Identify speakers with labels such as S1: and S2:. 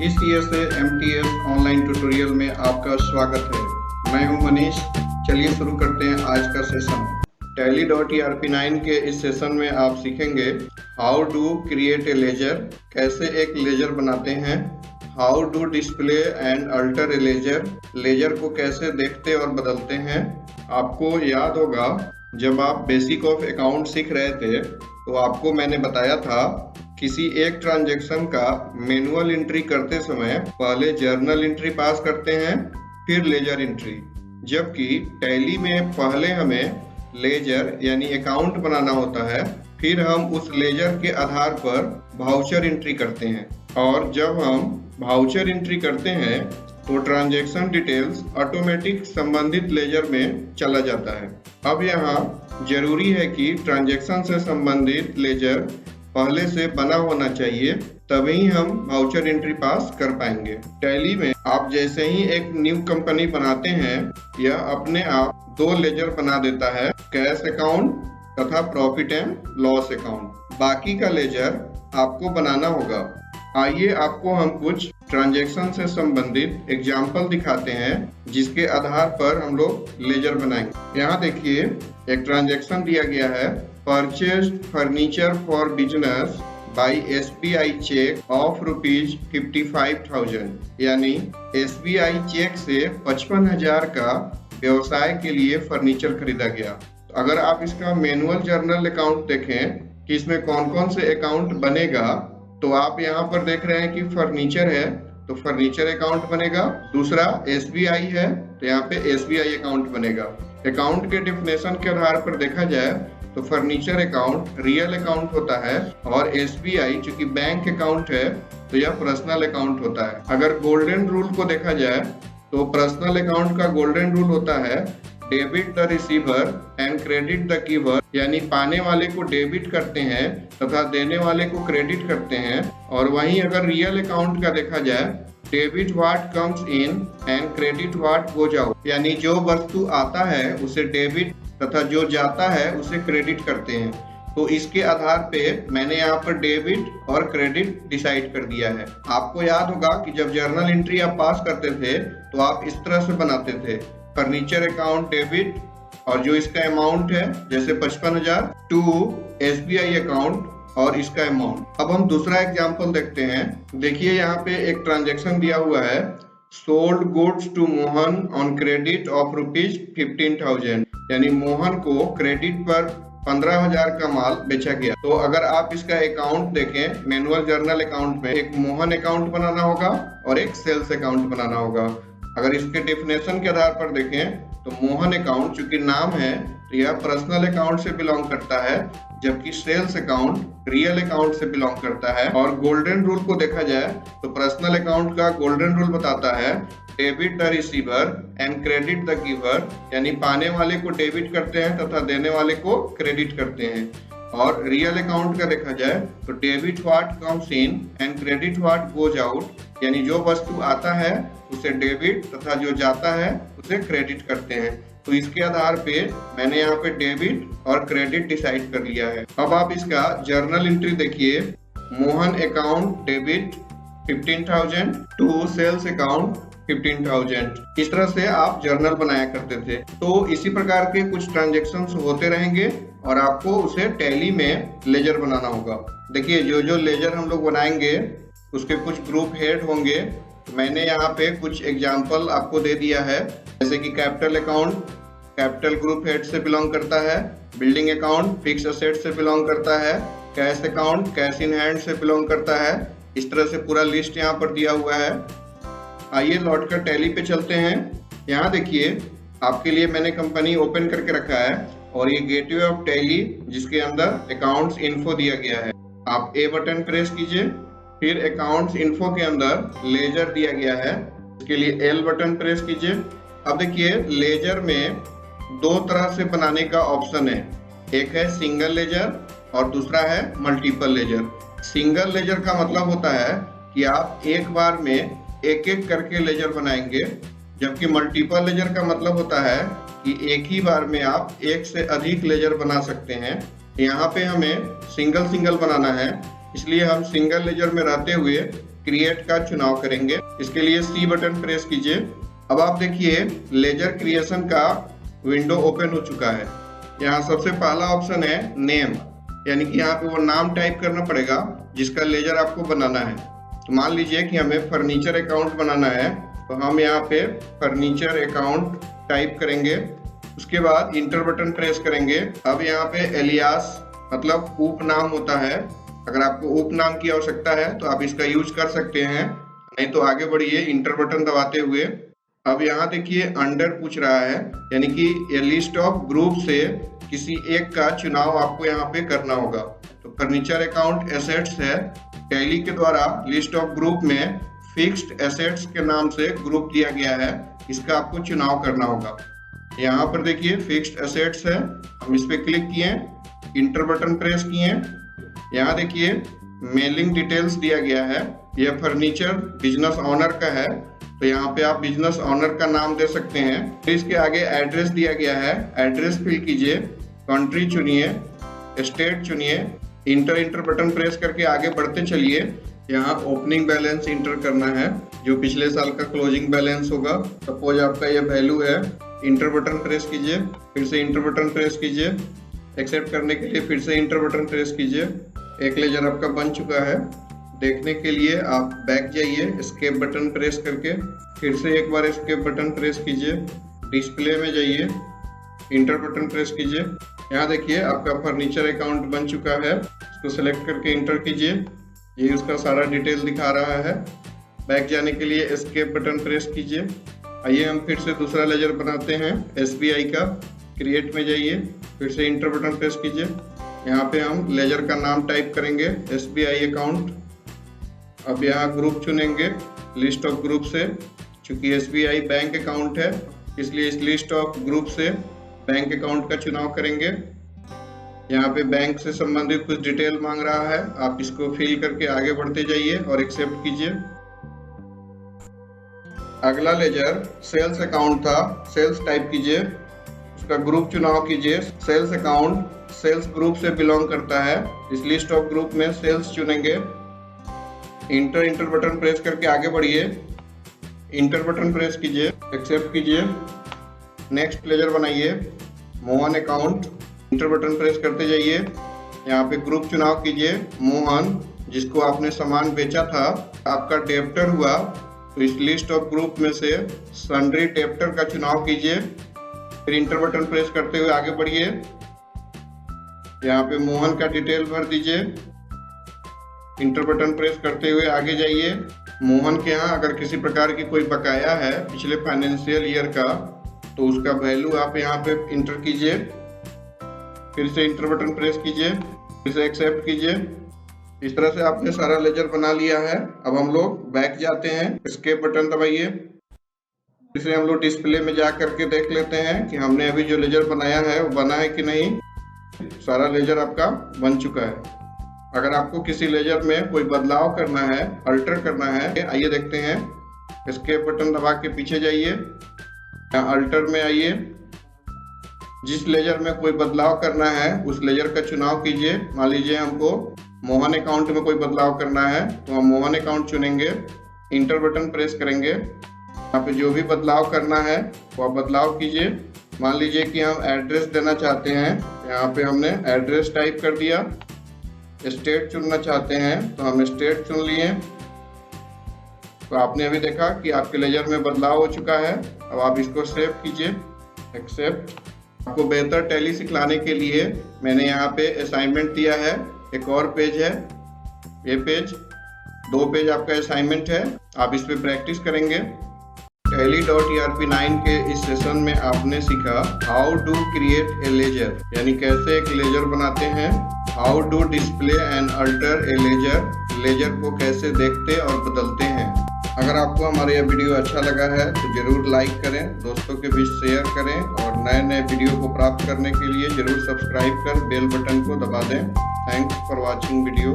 S1: CGCSA MTS online tutorial में आपका स्वागत है। मैं हूं मनीष। चलिए शुरू करते हैं आज का सेशन। Tally.ERP9 के इस सेशन में आप सीखेंगे how to create a ledger, कैसे एक लेजर बनाते हैं, how to display and alter a ledger, ledger को कैसे देखते और बदलते हैं। आपको याद होगा जब आप बेसिक ऑफ अकाउंट सीख रहे थे तो आपको मैंने बताया था किसी एक ट्रांजैक्शन का मैनुअल एंट्री करते समय पहले जर्नल एंट्री पास करते हैं, फिर लेजर एंट्री, जबकि टैली में पहले हमें लेजर यानी अकाउंट बनाना होता है, फिर हम उस लेजर के आधार पर वाउचर एंट्री करते हैं। और जब हम वाउचर एंट्री करते हैं तो ट्रांजैक्शन डिटेल्स ऑटोमेटिक संबंधित लेजर में चला जाता है। अब यहाँ जरूरी है कि ट्रांजैक्शन से संबंधित लेजर पहले से बना होना चाहिए, तभी हम वाउचर एंट्री पास कर पाएंगे। टैली में आप जैसे ही एक न्यू कंपनी बनाते हैं, यह अपने आप दो लेजर बना देता है, कैश अकाउंट तथा प्रॉफिट एंड लॉस अकाउंट। बाकी का लेजर आपको बनाना होगा। आइए आपको हम कुछ ट्रांजैक्शन से संबंधित एग्जाम्पल दिखाते हैं जिसके आधार पर हम लोग लेजर बनाएंगे। यहाँ देखिए एक ट्रांजैक्शन दिया गया है, purchased furniture for business by SBI cheque of ₹55,000, यानी SBI चेक से 55,000 का व्यवसाय के लिए फर्नीचर खरीदा गया। अगर आप इसका मैनुअल जर्नल अकाउंट देखें कि इसमें कौन कौन से अकाउंट बनेगा, तो आप यहाँ पर देख रहे हैं कि फर्नीचर है तो फर्नीचर अकाउंट बनेगा, दूसरा SBI है तो यहाँ पे SBI अकाउंट बनेगा। अकाउंट के डेफिनेशन के आधार पर देखा जाए तो फर्नीचर अकाउंट रियल अकाउंट होता है और SBI चूंकि बैंक अकाउंट है तो यह पर्सनल अकाउंट होता है। अगर गोल्डन रूल को देखा जाए तो पर्सनल अकाउंट का गोल्डन रूल होता है debit the receiver and credit the giver, यानी पाने वाले को डेबिट करते हैं तथा देने वाले को क्रेडिट करते हैं। और वहीं अगर रियल अकाउंट का देखा जाए debit what comes in and credit what goes out, यानी जो वस्तु आता है उसे डेबिट तथा जो जाता है उसे क्रेडिट करते हैं। तो इसके आधार पे मैंने यहाँ पर डेबिट और क्रेडिट डिसाइड कर दिया है। आपको याद होगा कि जब जर्नल एंट्री आप पास करते थे तो आप इस तरह से बनाते थे, फर्नीचर अकाउंट डेबिट और जो इसका अमाउंट है जैसे 55,000 टू SBI अकाउंट और इसका अमाउंट। अब हम दूसरा एग्जांपल देखते हैं। देखिए यहाँ पे एक ट्रांजैक्शन दिया हुआ है, sold goods to Mohan on credit of ₹15,000, यानी मोहन को क्रेडिट पर 15,000 का माल बेचा गया। तो अगर आप इसका अकाउंट देखें मैनुअल जर्नल अकाउंट में, एक मोहन अकाउंट बनाना होगा और एक सेल्स अकाउंट बनाना होगा। अगर इसके डेफिनेशन के आधार पर देखें तो मोहन अकाउंट चूंकि नाम है तो यह पर्सनल अकाउंट से बिलोंग करता है, जबकि सेल्स अकाउंट रियल अकाउंट से बिलोंग करता है। और गोल्डन रूल को देखा जाए तो पर्सनल अकाउंट का गोल्डन रूल बताता है debit the receiver and credit the giver, यानी पाने वाले को डेबिट करते हैं तथा देने वाले को क्रेडिट करते हैं। और रियल अकाउंट का देखा जाए तो debit what comes in and credit what goes out, यानी जो वस्तु आता है उसे डेबिट तथा जो जाता है उसे क्रेडिट करते हैं। तो इसके आधार पे मैंने यहाँ पे डेबिट और क्रेडिट डिसाइड कर लिया है। अब आप इसका जर्नल एंट्री देखिए, Mohan account debit 15,000 to sales account 15,000। इस तरह से आप जर्नल बनाया करते थे। तो इसी प्रकार के कुछ ट्रांजैक्शंस होते रहेंगे और आपको उसे टैली में लेजर बनाना होगा। देखिए जो जो लेजर हम लोग बनाएंगे उसके कुछ ग्रुप हेड होंगे। मैंने यहाँ पे कुछ एग्जाम्पल आपको दे दिया है, जैसे कि capital account capital group head से बिलोंग करता है, बिल्डिंग अकाउंट फिक्स असेट से बिलोंग करता है, cash account cash in hand से बिलोंग करता है। इस तरह से पूरा लिस्ट यहाँ पर दिया हुआ है। आइए लौट कर टैली पे चलते हैं। यहाँ देखिए आपके लिए मैंने कंपनी ओपन करके रखा है और ये गेटवे ऑफ टैली जिसके अंदर अकाउंट्स इन्फो दिया गया है। आप A बटन प्रेस कीजिए, फिर अकाउंट्स इन्फो के अंदर लेजर दिया गया है, इसके लिए L बटन प्रेस कीजिए। अब देखिए लेजर में दो तरह से बनाने का ऑप्शन है, एक है सिंगल लेजर और दूसरा है मल्टीपल लेजर। सिंगल लेजर का मतलब होता है कि आप एक बार में एक एक करके लेजर बनाएंगे, जबकि मल्टीपल लेजर का मतलब होता है कि एक ही बार में आप एक से अधिक लेजर बना सकते हैं। यहाँ पे हमें सिंगल बनाना है, इसलिए हम सिंगल लेजर में रहते हुए क्रिएट का चुनाव करेंगे। इसके लिए सी बटन प्रेस कीजिए। अब आप देखिए लेजर क्रिएशन का विंडो ओपन हो चुका है। यहाँ सबसे पहला ऑप्शन है नेम, यानी कि यहाँ पे वो नाम टाइप करना पड़ेगा जिसका लेजर आपको बनाना है। तो मान लीजिए कि हमें फर्नीचर अकाउंट बनाना है, तो हम यहाँ पे फर्नीचर अकाउंट टाइप करेंगे। उसके बाद इंटर बटन प्रेस करेंगे। अब यहाँ पे एलियास मतलब उपनाम होता है। अगर आपको उपनाम की आवश्यकता है तो आप इसका यूज कर सकते हैं, नहीं तो आगे बढ़िए इंटर बटन दबाते हुए। अब यहाँ देखिए अंडर पूछ रहा है, यानी कि ये लिस्ट ऑफ ग्रुप से किसी एक का चुनाव आपको यहाँ पे करना होगा। तो फर्नीचर अकाउंट एसेट्स है, टैली के द्वारा लिस्ट ऑफ ग्रुप में फिक्स्ड एसेट्स के नाम से ग्रुप दिया गया है, इसका आपको चुनाव करना होगा। यहाँ पर देखिए फिक्स्ड एसेट्स है, हम इस पे क्लिक किए, इंटर बटन प्रेस किए। यहाँ देखिए मेलिंग डिटेल्स दिया गया है, यह फर्नीचर बिजनेस ऑनर का है, तो यहाँ पे आप बिजनेस ऑनर का नाम दे सकते हैं। तो इसके आगे एड्रेस दिया गया है, एड्रेस फिल कीजिए, कंट्री चुनिए, स्टेट चुनिए, इंटर बटन प्रेस करके आगे बढ़ते चलिए। यहाँ ओपनिंग बैलेंस इंटर करना है, जो पिछले साल का क्लोजिंग बैलेंस होगा। सपोज आपका ये वैल्यू है, इंटर बटन प्रेस कीजिए, फिर से इंटर बटन प्रेस कीजिए, एक्सेप्ट करने के लिए फिर से इंटर बटन प्रेस कीजिए। एक लेजर आपका बन चुका है। देखने के लिए आप बैक जाइए, एस्केप बटन प्रेस करके, फिर से एक बार एस्केप बटन प्रेस कीजिए, डिस्प्ले में जाइए, इंटर बटन प्रेस कीजिए। यहाँ देखिए आपका फर्नीचर अकाउंट बन चुका है, इसको सेलेक्ट करके इंटर कीजिए, ये उसका सारा डिटेल दिखा रहा है। बैक जाने के लिए एस्केप बटन प्रेस कीजिए। आइए हम फिर से दूसरा लेजर बनाते हैं SBI का। क्रिएट में जाइए, फिर से इंटर बटन प्रेस कीजिए। यहाँ पे हम लेजर का नाम टाइप करेंगे SBI अकाउंट। अब यहाँ ग्रुप चुनेंगे लिस्ट ऑफ ग्रुप से, चूंकि SBI बैंक अकाउंट है इसलिए इस लिस्ट ऑफ ग्रुप से बैंक अकाउंट का चुनाव करेंगे। यहाँ पे बैंक से संबंधित कुछ डिटेल मांग रहा है, आप इसको फिल करके आगे बढ़ते जाइए और एक्सेप्ट कीजिए। अगला लेजर सेल्स अकाउंट था, सेल्स टाइप कीजिए, उसका ग्रुप चुनाव कीजिए। सेल्स अकाउंट सेल्स ग्रुप से बिलोंग करता है, इस लिस्ट ऑफ ग्रुप में सेल्स चुनेंगे। इंटर बटन प्रेस करके आगे बढ़िए, इंटर बटन प्रेस कीजिए, एक्सेप्ट कीजिए। नेक्स्ट लेजर बनाइए Mohan account, inter button press करते जाइए। यहाँ पे ग्रुप चुनाव कीजिए मोहन, जिसको आपने सामान बेचा था, आपका डेप्टर हुआ तो इस लिस्ट ऑफ ग्रुप में से सन्ड्री डेप्टर का चुनाव कीजिए। फिर इंटर बटन प्रेस करते हुए आगे बढ़िए, यहाँ पे मोहन का डिटेल भर दीजिए। इंटर बटन प्रेस करते हुए आगे जाइए। मोहन के यहाँ अगर किसी प्रकार की कोई बकाया है पिछले फाइनेंशियल ईयर का, तो उसका वैल्यू आप यहाँ पे इंटर कीजिए, फिर से इंटर बटन प्रेस कीजिए, फिर से एक्सेप्ट कीजिए। इस तरह से आपने सारा लेजर बना लिया है। अब हम लोग बैक जाते हैं, एस्केप बटन दबाइए, फिर से हम लोग डिस्प्ले में जा करके देख लेते हैं कि हमने अभी जो लेजर बनाया है वो बना है कि नहीं। सारा लेजर आपका बन चुका है। अगर आपको किसी लेजर में कोई बदलाव करना है, अल्टर करना है, आइए देखते हैं। एस्केप बटन दबा के पीछे जाइए, यहाँ अल्टर में आइए। जिस लेजर में कोई बदलाव करना है उस लेजर का चुनाव कीजिए। मान लीजिए हमको मोहन अकाउंट में कोई बदलाव करना है तो हम मोहन अकाउंट चुनेंगे, इंटर बटन प्रेस करेंगे। यहाँ पे जो भी बदलाव करना है वो आप बदलाव कीजिए। मान लीजिए कि हम एड्रेस देना चाहते हैं, यहाँ पे हमने एड्रेस टाइप कर दिया। स्टेट चुनना चाहते हैं तो हम स्टेट चुन लिए। तो आपने अभी देखा कि आपके लेजर में बदलाव हो चुका है। अब आप इसको सेव कीजिए, एक्सेप्ट। आपको बेहतर टैली सिखलाने के लिए मैंने यहाँ पे असाइनमेंट दिया है, एक और पेज है, ये पेज, 2 पेज आपका असाइनमेंट है, आप इस पे प्रैक्टिस करेंगे। Tally.ERP9 के इस सेशन में आपने सीखा how to create a ledger, यानी कैसे एक लेजर बनाते हैं, how to display and alter a ledger, ledger को कैसे देखते और बदलते हैं। अगर आपको हमारा यह वीडियो अच्छा लगा है तो जरूर लाइक करें, दोस्तों के बीच शेयर करें और नए नए वीडियो को प्राप्त करने के लिए जरूर सब्सक्राइब कर बेल बटन को दबा दें। Thanks for watching video.